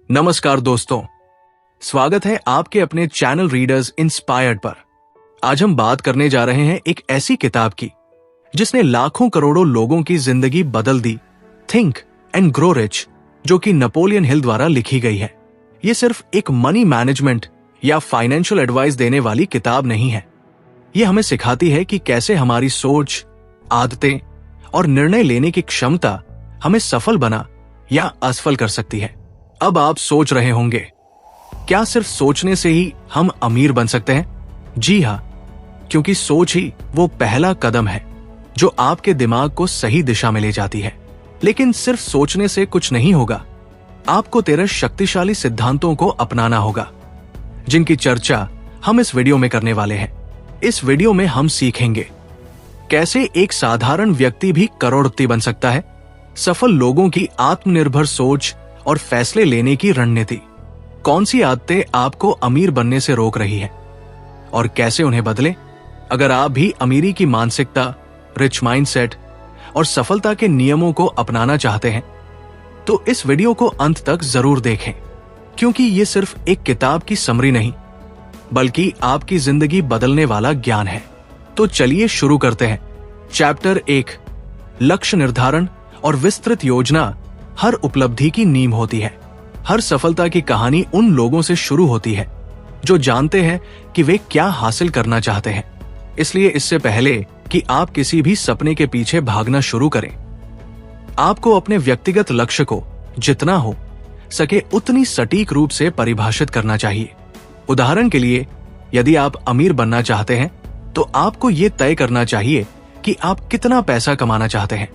नमस्कार दोस्तों, स्वागत है आपके अपने चैनल रीडर्स इंस्पायर्ड पर। आज हम बात करने जा रहे हैं एक ऐसी किताब की जिसने लाखों करोड़ों लोगों की जिंदगी बदल दी, थिंक एंड ग्रो रिच, जो कि नेपोलियन हिल द्वारा लिखी गई है। ये सिर्फ एक मनी मैनेजमेंट या फाइनेंशियल एडवाइस देने वाली किताब नहीं है। ये हमें सिखाती है कि कैसे हमारी सोच, आदतें और निर्णय लेने की क्षमता हमें सफल बना या असफल कर सकती है। अब आप सोच रहे होंगे, क्या सिर्फ सोचने से ही हम अमीर बन सकते हैं? जी हाँ, क्योंकि सोच ही वो पहला कदम है जो आपके दिमाग को सही दिशा में ले जाती है। लेकिन सिर्फ सोचने से कुछ नहीं होगा। आपको 13 शक्तिशाली सिद्धांतों को अपनाना होगा, जिनकी चर्चा हम इस वीडियो में करने वाले हैं। इस वीडियो में हम सीखेंगे कैसे एक साधारण व्यक्ति भी करोड़पति बन सकता है, सफल लोगों की आत्मनिर्भर सोच और फैसले लेने की रणनीति, कौन सी आदतें आपको अमीर बनने से रोक रही है और कैसे उन्हें बदलें। अगर आप भी अमीरी की मानसिकता, रिच माइंडसेट और सफलता के नियमों को अपनाना चाहते हैं तो इस वीडियो को अंत तक जरूर देखें, क्योंकि ये सिर्फ एक किताब की समरी नहीं बल्कि आपकी जिंदगी बदलने वाला ज्ञान है। तो चलिए शुरू करते हैं। चैप्टर 1, लक्ष्य निर्धारण और विस्तृत योजना हर उपलब्धि की नींव होती है। हर सफलता की कहानी उन लोगों से शुरू होती है जो जानते हैं कि वे क्या हासिल करना चाहते हैं। इसलिए इससे पहले कि आप किसी भी सपने के पीछे भागना शुरू करें, आपको अपने व्यक्तिगत लक्ष्य को जितना हो सके उतनी सटीक रूप से परिभाषित करना चाहिए। उदाहरण के लिए, यदि आप अमीर बनना चाहते हैं तो आपको यह तय करना चाहिए कि आप कितना पैसा कमाना चाहते हैं।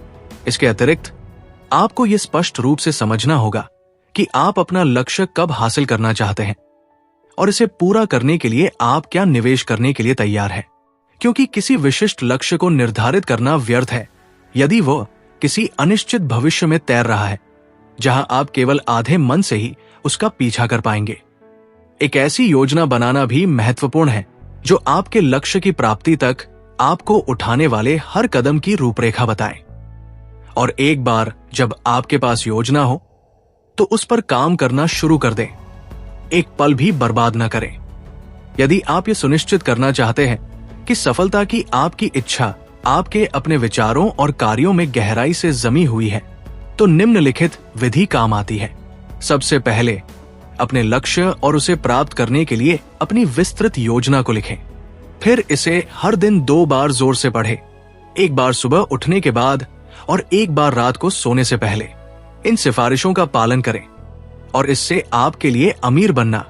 इसके अतिरिक्त आपको यह स्पष्ट रूप से समझना होगा कि आप अपना लक्ष्य कब हासिल करना चाहते हैं और इसे पूरा करने के लिए आप क्या निवेश करने के लिए तैयार हैं। क्योंकि किसी विशिष्ट लक्ष्य को निर्धारित करना व्यर्थ है यदि वह किसी अनिश्चित भविष्य में तैर रहा है, जहां आप केवल आधे मन से ही उसका पीछा कर पाएंगे। एक ऐसी योजना बनाना भी महत्वपूर्ण है जो आपके लक्ष्य की प्राप्ति तक आपको उठाने वाले हर कदम की रूपरेखा बताए। और एक बार जब आपके पास योजना हो तो उस पर काम करना शुरू कर दें। एक पल भी बर्बाद न करें। यदि आप ये सुनिश्चित करना चाहते हैं कि सफलता की आपकी इच्छा आपके अपने विचारों और कार्यों में गहराई से जमी हुई है, तो निम्नलिखित विधि काम आती है। सबसे पहले अपने लक्ष्य और उसे प्राप्त करने के लिए अपनी विस्तृत योजना को लिखें। फिर इसे हर दिन 2 बार जोर से पढ़ें, एक बार सुबह उठने के बाद और एक बार रात को सोने से पहले। इन सिफारिशों का पालन करें और इससे आपके लिए अमीर बनना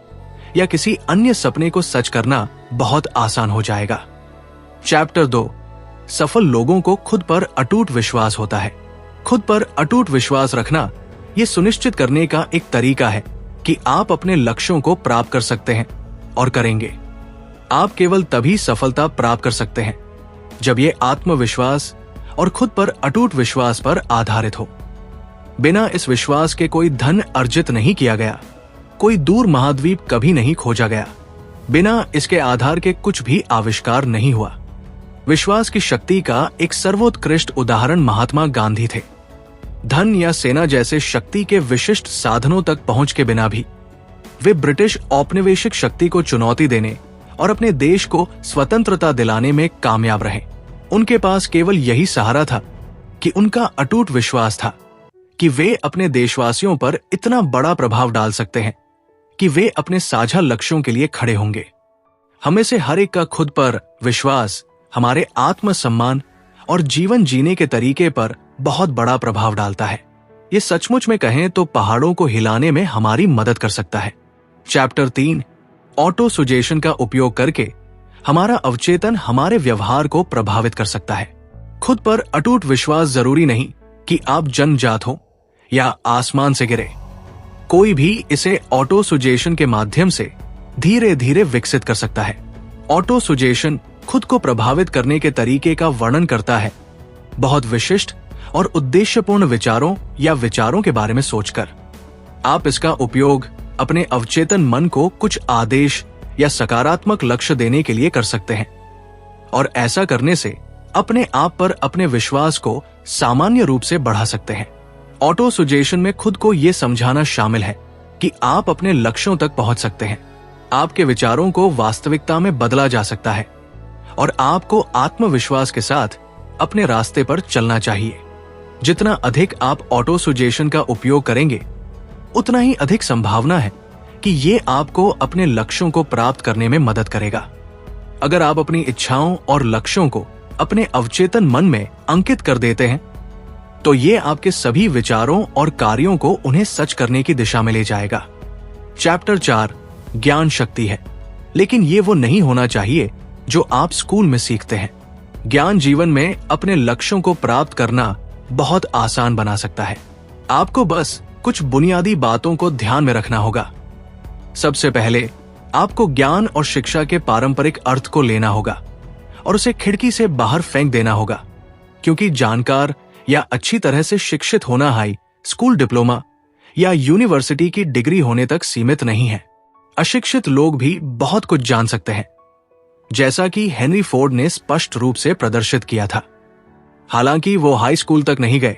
या किसी अन्य सपने को सच करना बहुत आसान हो जाएगा। चैप्टर 2, सफल लोगों को खुद पर अटूट विश्वास होता है। खुद पर अटूट विश्वास रखना यह सुनिश्चित करने का एक तरीका है कि आप अपने लक्ष्यों को प्राप्त कर सकते हैं और करेंगे। आप केवल तभी सफलता प्राप्त कर सकते हैं जब यह आत्मविश्वास और खुद पर अटूट विश्वास पर आधारित हो। बिना इस विश्वास के कोई धन अर्जित नहीं किया गया, कोई दूर महाद्वीप कभी नहीं खोजा गया, बिना इसके आधार के कुछ भी आविष्कार नहीं हुआ। विश्वास की शक्ति का एक सर्वोत्कृष्ट उदाहरण महात्मा गांधी थे। धन या सेना जैसे शक्ति के विशिष्ट साधनों तक पहुंच के बिना भी वे ब्रिटिश औपनिवेशिक शक्ति को चुनौती देने और अपने देश को स्वतंत्रता दिलाने में कामयाब रहे। उनके पास केवल यही सहारा था कि उनका अटूट विश्वास था कि वे अपने देशवासियों पर इतना बड़ा प्रभाव डाल सकते हैं कि वे अपने साझा लक्ष्यों के लिए खड़े होंगे। हमें से हर एक का खुद पर विश्वास हमारे आत्मसम्मान और जीवन जीने के तरीके पर बहुत बड़ा प्रभाव डालता है। ये सचमुच में कहें तो पहाड़ों को हिलाने में हमारी मदद कर सकता है। चैप्टर 3, ऑटो सुजेशन का उपयोग करके हमारा अवचेतन हमारे व्यवहार को प्रभावित कर सकता है। खुद पर अटूट विश्वास जरूरी नहीं कि आप जन्मजात हो या आसमान से गिरे। कोई भी इसे ऑटो सुजेशन के माध्यम से धीरे धीरे विकसित कर सकता है। ऑटो सुजेशन खुद को प्रभावित करने के तरीके का वर्णन करता है, बहुत विशिष्ट और उद्देश्यपूर्ण विचारों या विचारों के बारे में सोचकर। आप इसका उपयोग अपने अवचेतन मन को कुछ आदेश या सकारात्मक लक्ष्य देने के लिए कर सकते हैं और ऐसा करने से अपने आप पर अपने विश्वास को सामान्य रूप से बढ़ा सकते हैं। ऑटो सुजेशन में खुद को यह समझाना शामिल है कि आप अपने लक्ष्यों तक पहुंच सकते हैं। आपके विचारों को वास्तविकता में बदला जा सकता है और आपको आत्मविश्वास के साथ अपने रास्ते पर चलना चाहिए। जितना अधिक आप ऑटो सुजेशन का उपयोग करेंगे, उतना ही अधिक संभावना है कि ये आपको अपने लक्ष्यों को प्राप्त करने में मदद करेगा। अगर आप अपनी इच्छाओं और लक्ष्यों को अपने अवचेतन मन में अंकित कर देते हैं, तो ये आपके सभी विचारों और कार्यों को उन्हें सच करने की दिशा में ले जाएगा। चैप्टर 4 ज्ञान शक्ति है, लेकिन ये वो नहीं होना चाहिए जो आप स्कूल में सीखते हैं। ज्ञान जीवन में अपने लक्ष्यों को प्राप्त करना बहुत आसान बना सकता है। आपको बस कुछ बुनियादी बातों को ध्यान में रखना होगा। सबसे पहले आपको ज्ञान और शिक्षा के पारंपरिक अर्थ को लेना होगा और उसे खिड़की से बाहर फेंक देना होगा, क्योंकि जानकार या अच्छी तरह से शिक्षित होना हाई स्कूल डिप्लोमा या यूनिवर्सिटी की डिग्री होने तक सीमित नहीं है। अशिक्षित लोग भी बहुत कुछ जान सकते हैं, जैसा कि हेनरी फोर्ड ने स्पष्ट रूप से प्रदर्शित किया था। हालांकि वो हाई स्कूल तक नहीं गए,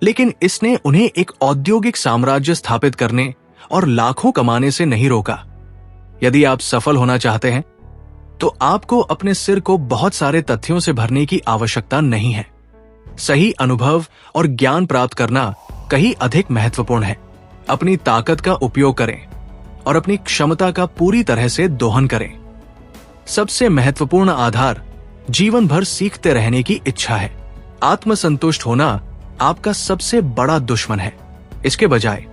लेकिन इसने उन्हें एक औद्योगिक साम्राज्य स्थापित करने और लाखों कमाने से नहीं रोका। यदि आप सफल होना चाहते हैं, तो आपको अपने सिर को बहुत सारे तथ्यों से भरने की आवश्यकता नहीं है। सही अनुभव और ज्ञान प्राप्त करना कहीं अधिक महत्वपूर्ण है। अपनी ताकत का उपयोग करें और अपनी क्षमता का पूरी तरह से दोहन करें। सबसे महत्वपूर्ण आधार जीवन भर सीखते रहने की इच्छा है। आत्मसंतुष्ट होना आपका सबसे बड़ा दुश्मन है। इसके बजाय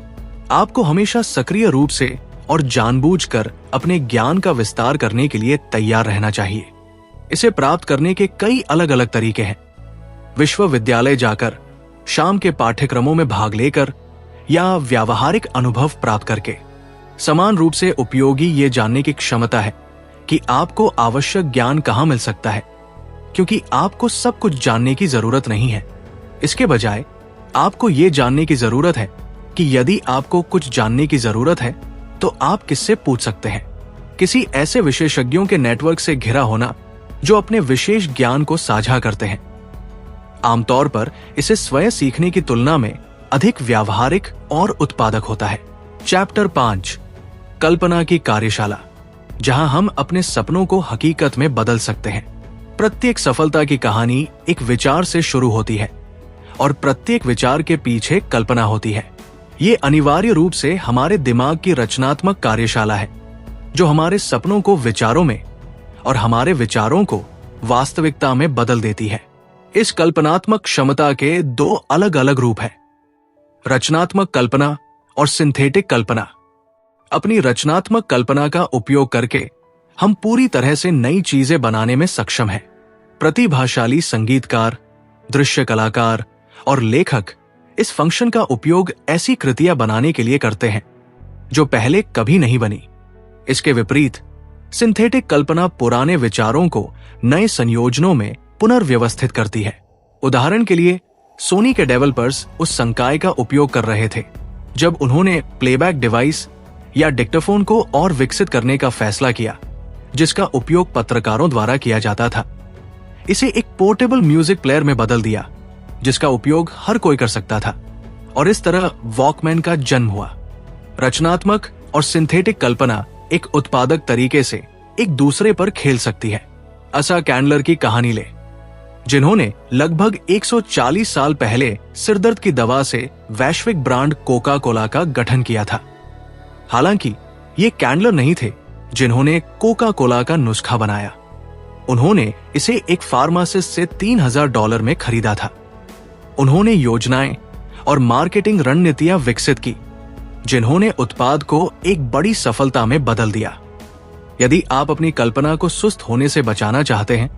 आपको हमेशा सक्रिय रूप से और जानबूझकर अपने ज्ञान का विस्तार करने के लिए तैयार रहना चाहिए। इसे प्राप्त करने के कई अलग अलग तरीके हैं। विश्वविद्यालय जाकर, शाम के पाठ्यक्रमों में भाग लेकर या व्यावहारिक अनुभव प्राप्त करके। समान रूप से उपयोगी ये जानने की क्षमता है कि आपको आवश्यक ज्ञान कहाँ मिल सकता है, क्योंकि आपको सब कुछ जानने की जरूरत नहीं है। इसके बजाय आपको ये जानने की जरूरत है कि यदि आपको कुछ जानने की जरूरत है तो आप किससे पूछ सकते हैं। किसी ऐसे विशेषज्ञों के नेटवर्क से घिरा होना जो अपने विशेष ज्ञान को साझा करते हैं। आमतौर पर इसे स्वयं सीखने की तुलना में अधिक व्यावहारिक और उत्पादक होता है। चैप्टर 5 कल्पना की कार्यशाला, जहां हम अपने सपनों को हकीकत में बदल सकते हैं। प्रत्येक सफलता की कहानी एक विचार से शुरू होती है और प्रत्येक विचार के पीछे कल्पना होती है। ये अनिवार्य रूप से हमारे दिमाग की रचनात्मक कार्यशाला है, जो हमारे सपनों को विचारों में और हमारे विचारों को वास्तविकता में बदल देती है। इस कल्पनात्मक क्षमता के दो अलग अलग रूप हैं, रचनात्मक कल्पना और सिंथेटिक कल्पना। अपनी रचनात्मक कल्पना का उपयोग करके हम पूरी तरह से नई चीजें बनाने में सक्षम हैं। प्रतिभाशाली संगीतकार, दृश्य कलाकार और लेखक इस फंक्शन का उपयोग ऐसी कृतियां बनाने के लिए करते हैं जो पहले कभी नहीं बनी। इसके विपरीत सिंथेटिक कल्पना पुराने विचारों को नए संयोजनों में पुनर्व्यवस्थित करती है। उदाहरण के लिए सोनी के डेवलपर्स उस संकाय का उपयोग कर रहे थे जब उन्होंने प्लेबैक डिवाइस या डिक्टाफोन को और विकसित करने का फैसला किया, जिसका उपयोग पत्रकारों द्वारा किया जाता था। इसे एक पोर्टेबल म्यूजिक प्लेयर में बदल दिया, जिसका उपयोग हर कोई कर सकता था, और इस तरह वॉकमैन का जन्म हुआ। रचनात्मक और सिंथेटिक कल्पना एक उत्पादक तरीके से एक दूसरे पर खेल सकती है। असा कैंडलर की कहानी ले, जिन्होंने लगभग 140 साल पहले सिरदर्द की दवा से वैश्विक ब्रांड कोका कोला का गठन किया था। हालांकि ये कैंडलर नहीं थे जिन्होंने कोका कोला का नुस्खा बनाया। उन्होंने इसे एक फार्मासिस्ट से $3000 में खरीदा था। उन्होंने योजनाएं और मार्केटिंग रणनीतियां विकसित की, जिन्होंने उत्पाद को एक बड़ी सफलता में बदल दिया। यदि आप अपनी कल्पना को सुस्त होने से बचाना चाहते हैं,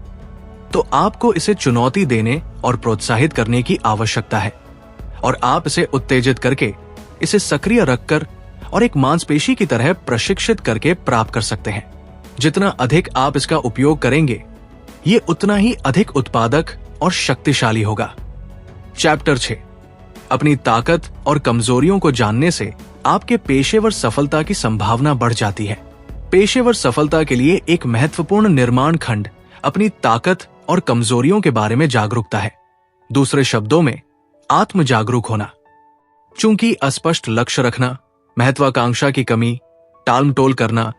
तो आपको इसे चुनौती देने और प्रोत्साहित करने की आवश्यकता है, और आप इसे उत्तेजित करके, इसे सक्रिय रखकर और एक मांसपेशी की तरह प्रशिक्षित करके प्राप्त कर सकते हैं। जितना अधिक आप इसका उपयोग करेंगे, ये उतना ही अधिक उत्पादक और शक्तिशाली होगा। चैप्टर 6 अपनी ताकत और कमजोरियों को जानने से आपके पेशेवर सफलता की संभावना बढ़ जाती है। पेशेवर सफलता के लिए एक महत्वपूर्ण निर्माण खंड अपनी ताकत और कमजोरियों के बारे में जागरूकता है। दूसरे शब्दों में, आत्म जागरूक होना। चूंकि अस्पष्ट लक्ष्य रखना, महत्वाकांक्षा की कमी, टालमटोल करना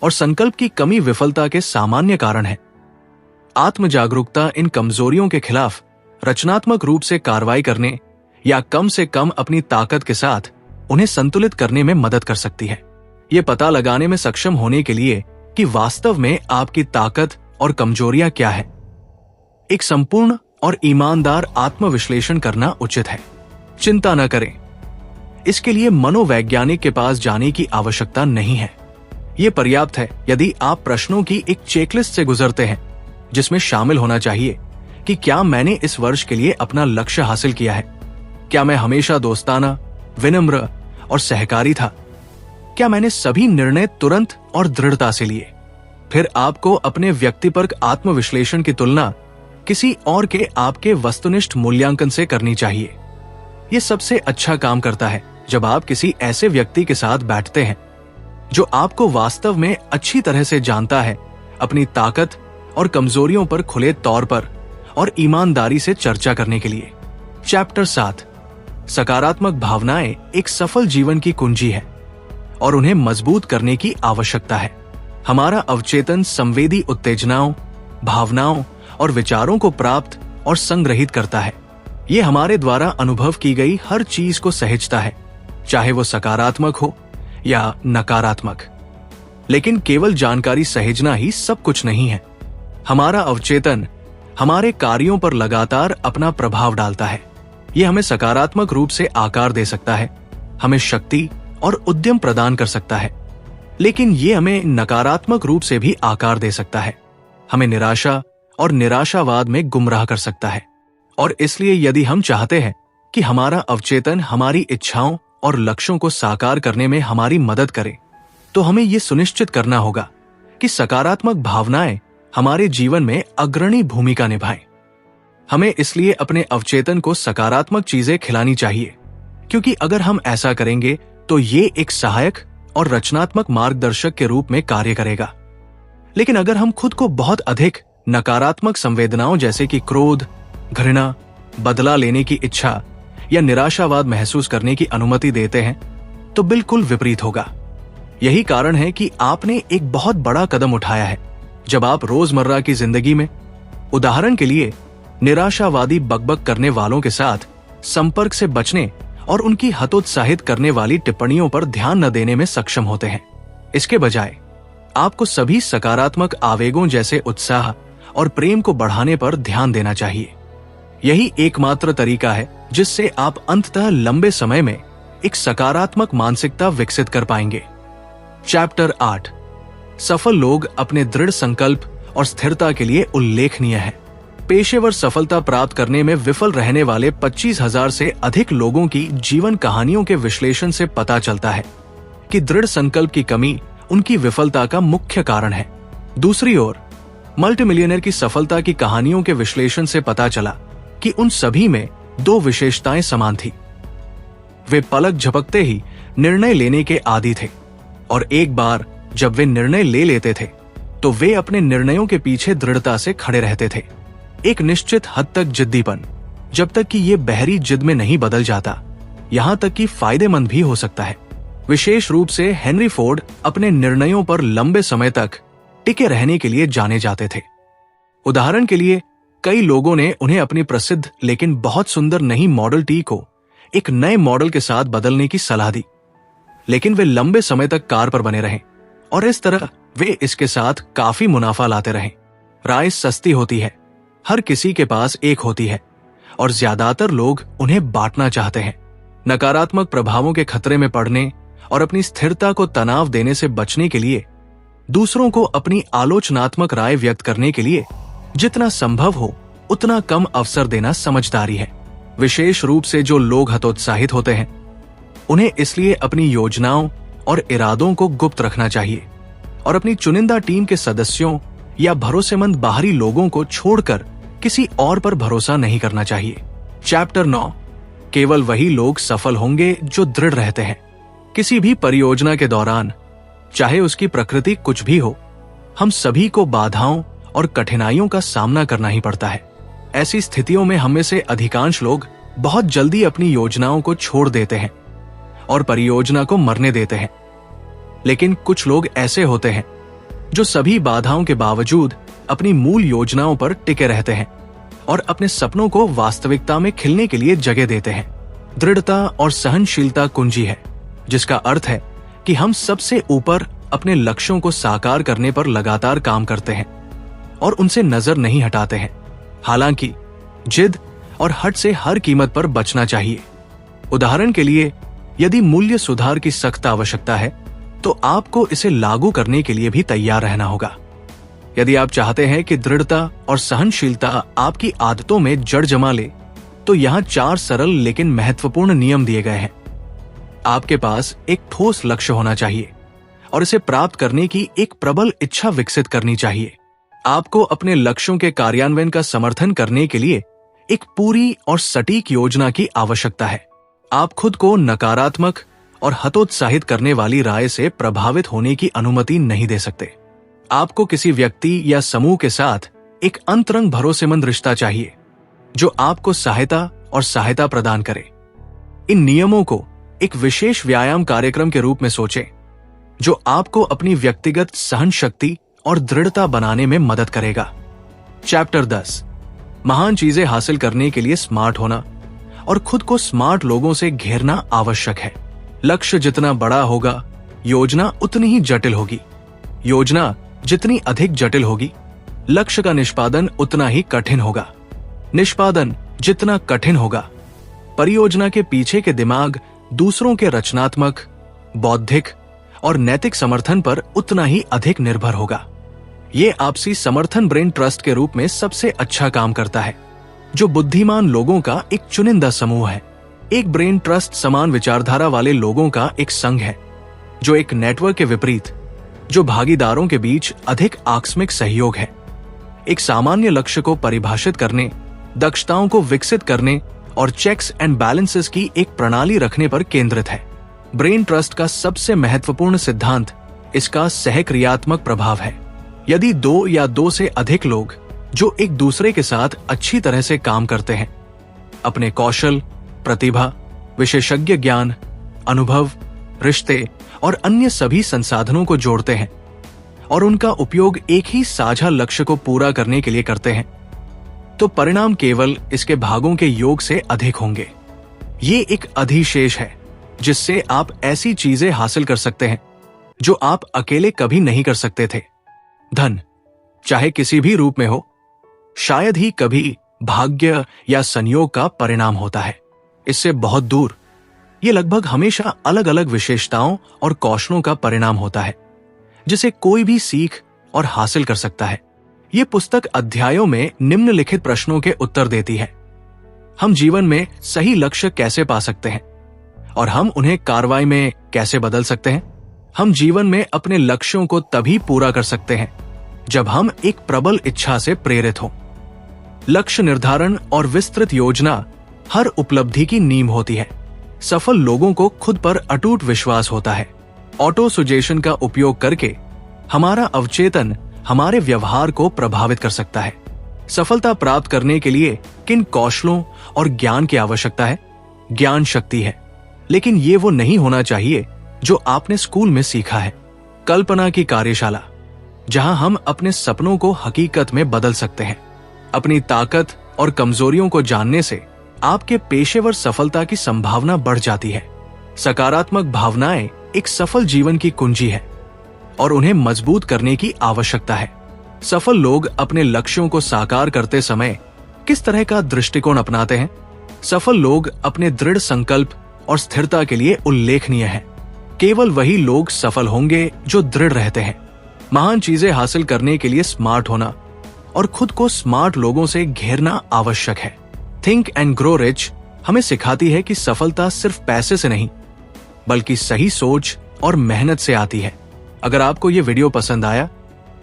और संकल्प की कमी विफलता के सामान्य कारण है। आत्म जागरूकता इन कमजोरियों के खिलाफ रचनात्मक रूप से कार्रवाई करने या कम से कम अपनी ताकत के साथ उन्हें संतुलित करने में मदद कर सकती है। ये पता लगाने में सक्षम होने के लिए कि वास्तव में आपकी ताकत और कमजोरियां क्या है, एक संपूर्ण और ईमानदार आत्मविश्लेषण करना उचित है। चिंता न करें, इसके लिए मनोवैज्ञानिक के पास जाने की आवश्यकता नहीं है। यह पर्याप्त है यदि आप प्रश्नों की एक चेकलिस्ट से गुजरते हैं जिसमें शामिल होना चाहिए कि क्या मैंने इस वर्ष के लिए अपना लक्ष्य हासिल किया है, क्या मैं हमेशा दोस्ताना, विनम्र और सहकारी था, क्या मैंने सभी निर्णय तुरंत और दृढ़ता से लिए। फिर आपको अपने व्यक्तिपरक आत्मविश्लेषण की तुलना किसी और के आपके वस्तुनिष्ठ मूल्यांकन से करनी चाहिए। यह सबसे अच्छा काम करता है जब आप किसी ऐसे व्यक्ति के साथ बैठते हैं जो आपको वास्तव में अच्छी तरह से जानता है, अपनी ताकत और कमजोरियों पर खुले तौर पर और ईमानदारी से चर्चा करने के लिए। चैप्टर 7, सकारात्मक भावनाएं एक सफल जीवन की कुंजी है और उन्हें मजबूत करने की आवश्यकता है। हमारा अवचेतन संवेदी उत्तेजनाओं, भावनाओं और विचारों को प्राप्त और संग्रहित करता है। यह हमारे द्वारा अनुभव की गई हर चीज को सहेजता है, चाहे वो सकारात्मक हो या नकारात्मक। लेकिन केवल जानकारी सहेजना ही सब कुछ नहीं है। हमारा अवचेतन हमारे कार्यों पर लगातार अपना प्रभाव डालता है। यह हमें सकारात्मक रूप से आकार दे सकता है, हमें शक्ति और उद्यम प्रदान कर सकता है, लेकिन यह हमें नकारात्मक रूप से भी आकार दे सकता है, हमें निराशा और निराशावाद में गुमराह कर सकता है। और इसलिए यदि हम चाहते हैं कि हमारा अवचेतन हमारी इच्छाओं और लक्ष्यों को साकार करने में हमारी मदद करे, तो हमें यह सुनिश्चित करना होगा कि सकारात्मक भावनाएं हमारे जीवन में अग्रणी भूमिका निभाएं। हमें इसलिए अपने अवचेतन को सकारात्मक चीजें खिलानी चाहिए, क्योंकि अगर हम ऐसा करेंगे तो ये एक सहायक और रचनात्मक मार्गदर्शक के रूप में कार्य करेगा। लेकिन अगर हम खुद को बहुत अधिक नकारात्मक संवेदनाओं जैसे कि क्रोध, घृणा, बदला लेने की इच्छा या निराशावाद महसूस करने की अनुमति देते हैं, तो बिल्कुल विपरीत होगा। यही कारण है कि आपने एक बहुत बड़ा कदम उठाया है जब आप रोजमर्रा की जिंदगी में, उदाहरण के लिए, निराशावादी बकबक करने वालों के साथ संपर्क से बचने और उनकी हतोत्साहित करने वाली टिप्पणियों पर ध्यान न देने में सक्षम होते हैं। इसके बजाय आपको सभी सकारात्मक आवेगों जैसे उत्साह और प्रेम को बढ़ाने पर ध्यान देना चाहिए। यही एकमात्र तरीका है जिससे आप अंततः लंबे समय में एक सकारात्मक मानसिकता विकसित कर पाएंगे। चैप्टर 8, सफल लोग अपने दृढ़ संकल्प और स्थिरता के लिए उल्लेखनीय है। पेशेवर सफलता प्राप्त करने में विफल रहने वाले 25,000 से अधिक लोगों की जीवन कहानियों के विश्लेषण से पता चलता है कि दृढ़ संकल्प की कमी उनकी विफलता का मुख्य कारण है। दूसरी ओर, मल्टीमिलियनर की सफलता की कहानियों के विश्लेषण से पता चला कि उन सभी में 2 विशेषताएं समान थी। वे पलक झपकते ही निर्णय लेने के आदी थे, और एक बार जब वे निर्णय ले लेते थे तो वे अपने निर्णयों के पीछे दृढ़ता से खड़े रहते थे। एक निश्चित हद तक जिद्दीपन, जब तक कि ये बहरी जिद में नहीं बदल जाता, यहां तक कि फायदेमंद भी हो सकता है। विशेष रूप से हेनरी फोर्ड अपने निर्णयों पर लंबे समय तक टिके रहने के लिए जाने जाते थे। उदाहरण के लिए, कई लोगों ने उन्हें अपनी प्रसिद्ध लेकिन बहुत सुंदर नई मॉडल टी को एक नए मॉडल के साथ बदलने की सलाह दी, लेकिन वे लंबे समय तक कार पर बने रहे और इस तरह वे इसके साथ काफी मुनाफा लाते रहे। राय सस्ती होती है, हर किसी के पास एक होती है और ज्यादातर लोग उन्हें बांटना चाहते हैं। नकारात्मक प्रभावों के खतरे में पड़ने और अपनी स्थिरता को तनाव देने से बचने के लिए दूसरों को अपनी आलोचनात्मक राय व्यक्त करने के लिए जितना संभव हो उतना कम अवसर देना समझदारी है। विशेष रूप से जो लोग हतोत्साहित होते हैं, उन्हें इसलिए अपनी योजनाओं और इरादों को गुप्त रखना चाहिए और अपनी चुनिंदा टीम के सदस्यों या भरोसेमंद बाहरी लोगों को छोड़कर किसी और पर भरोसा नहीं करना चाहिए। चैप्टर 9, केवल वही लोग सफल होंगे जो दृढ़ रहते हैं। किसी भी परियोजना के दौरान, चाहे उसकी प्रकृति कुछ भी हो, हम सभी को बाधाओं और कठिनाइयों का सामना करना ही पड़ता है। ऐसी स्थितियों में हम में से अधिकांश लोग बहुत जल्दी अपनी योजनाओं को छोड़ देते हैं और परियोजना को मरने देते हैं। लेकिन कुछ लोग ऐसे होते हैं जो सभी बाधाओं के बावजूद अपनी मूल योजनाओं पर टिके रहते हैं और अपने सपनों को वास्तविकता में खिलने के लिए जगह देते हैं। दृढ़ता और सहनशीलता कुंजी है, जिसका अर्थ है कि हम सबसे ऊपर अपने लक्ष्यों को साकार करने पर लगातार काम करते हैं और उनसे नजर नहीं हटाते हैं। हालांकि जिद और हट से हर कीमत पर बचना चाहिए। उदाहरण के लिए, यदि मूल्य सुधार की सख्त आवश्यकता है तो आपको इसे लागू करने के लिए भी तैयार रहना होगा। यदि आप चाहते हैं कि दृढ़ता और सहनशीलता आपकी आदतों में जड़ जमा ले, तो यहाँ 4 सरल लेकिन महत्वपूर्ण नियम दिए गए हैं। आपके पास एक ठोस लक्ष्य होना चाहिए और इसे प्राप्त करने की एक प्रबल इच्छा विकसित करनी चाहिए। आपको अपने लक्ष्यों के कार्यान्वयन का समर्थन करने के लिए एक पूरी और सटीक योजना की आवश्यकता है। आप खुद को नकारात्मक और हतोत्साहित करने वाली राय से प्रभावित होने की अनुमति नहीं दे सकते। आपको किसी व्यक्ति या समूह के साथ एक अंतरंग भरोसेमंद रिश्ता चाहिए जो आपको सहायता प्रदान करे। इन नियमों को एक विशेष व्यायाम कार्यक्रम के रूप में सोचें, जो आपको अपनी व्यक्तिगत सहन शक्ति और दृढ़ता बनाने में मदद करेगा। चैप्टर 10, महान चीजें हासिल करने के लिए स्मार्ट होना और खुद को स्मार्ट लोगों से घेरना आवश्यक है। लक्ष्य जितना बड़ा होगा, योजना उतनी ही जटिल होगी। योजना जितनी अधिक जटिल होगी, लक्ष्य का निष्पादन उतना ही कठिन होगा। निष्पादन जितना कठिन होगा, परियोजना के पीछे के दिमाग दूसरों के रचनात्मक, बौद्धिक और नैतिक समर्थन पर उतना ही अधिक निर्भर होगा। ये आपसी समर्थन ब्रेन ट्रस्ट के रूप में सबसे अच्छा काम करता है, जो बुद्धिमान लोगों का एक चुनिंदा समूह है। एक ब्रेन ट्रस्ट समान विचारधारा वाले लोगों का एक संघ है, जो एक नेटवर्क के विपरीत, जो भागीदारों के बीच अधिक आकस्मिक सहयोग है। एक सामान्य लक्ष्य को परिभाषित करने, दक्षताओं को विकसित करने और चेक्स एंड बैलेंसेस की एक प्रणाली रखने पर केंद्रित है। ब्रेन ट्रस्ट का सबसे महत्वपूर्ण सिद्धांत इसका सहक्रियात्मक प्रभाव है। यदि 2 या 2 से अधिक लोग जो एक दूसरे के साथ अच्छी तरह से काम करते हैं, अपने कौशल, प्रतिभा, विशेषज्ञ ज्ञान, अनुभव, रिश्ते और अन्य सभी संसाधनों को जोड़ते हैं और उनका उपयोग एक ही साझा लक्ष्य को पूरा करने के लिए करते हैं, तो परिणाम केवल इसके भागों के योग से अधिक होंगे। ये एक अधिशेष है जिससे आप ऐसी चीजें हासिल कर सकते हैं जो आप अकेले कभी नहीं कर सकते थे। धन, चाहे किसी भी रूप में हो, शायद ही कभी भाग्य या संयोग का परिणाम होता है। इससे बहुत दूर, ये लगभग हमेशा अलग अलग विशेषताओं और कौशलों का परिणाम होता है जिसे कोई भी सीख और हासिल कर सकता है। ये पुस्तक अध्यायों में निम्नलिखित प्रश्नों के उत्तर देती है। हम जीवन में सही लक्ष्य कैसे पा सकते हैं और हम उन्हें कार्रवाई में कैसे बदल सकते हैं? हम जीवन में अपने लक्ष्यों को तभी पूरा कर सकते हैं जब हम एक प्रबल इच्छा से प्रेरित हों। लक्ष्य निर्धारण और विस्तृत योजना हर उपलब्धि की नींव होती है। सफल लोगों को खुद पर अटूट विश्वास होता है। ऑटो सुजेशन का उपयोग करके हमारा अवचेतन हमारे व्यवहार को प्रभावित कर सकता है। सफलता प्राप्त करने के लिए किन कौशलों और ज्ञान की आवश्यकता है? ज्ञान शक्ति है, लेकिन ये वो नहीं होना चाहिए जो आपने स्कूल में सीखा है। कल्पना की कार्यशाला, जहां हम अपने सपनों को हकीकत में बदल सकते हैं। अपनी ताकत और कमजोरियों को जानने से आपके पेशेवर सफलता की संभावना बढ़ जाती है। सकारात्मक भावनाएं एक सफल जीवन की कुंजी है और उन्हें मजबूत करने की आवश्यकता है। सफल लोग अपने लक्ष्यों को साकार करते समय किस तरह का दृष्टिकोण अपनाते हैं? सफल लोग अपने दृढ़ संकल्प और स्थिरता के लिए उल्लेखनीय हैं। केवल वही लोग सफल होंगे जो दृढ़ रहते हैं। महान चीजें हासिल करने के लिए स्मार्ट होना और खुद को स्मार्ट लोगों से घेरना आवश्यक है। थिंक एंड ग्रो रिच हमें सिखाती है कि सफलता सिर्फ पैसे से नहीं, बल्कि सही सोच और मेहनत से आती है। अगर आपको ये वीडियो पसंद आया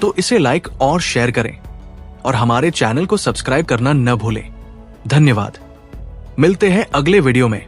तो इसे लाइक और शेयर करें और हमारे चैनल को सब्सक्राइब करना न भूलें। धन्यवाद। मिलते हैं अगले वीडियो में।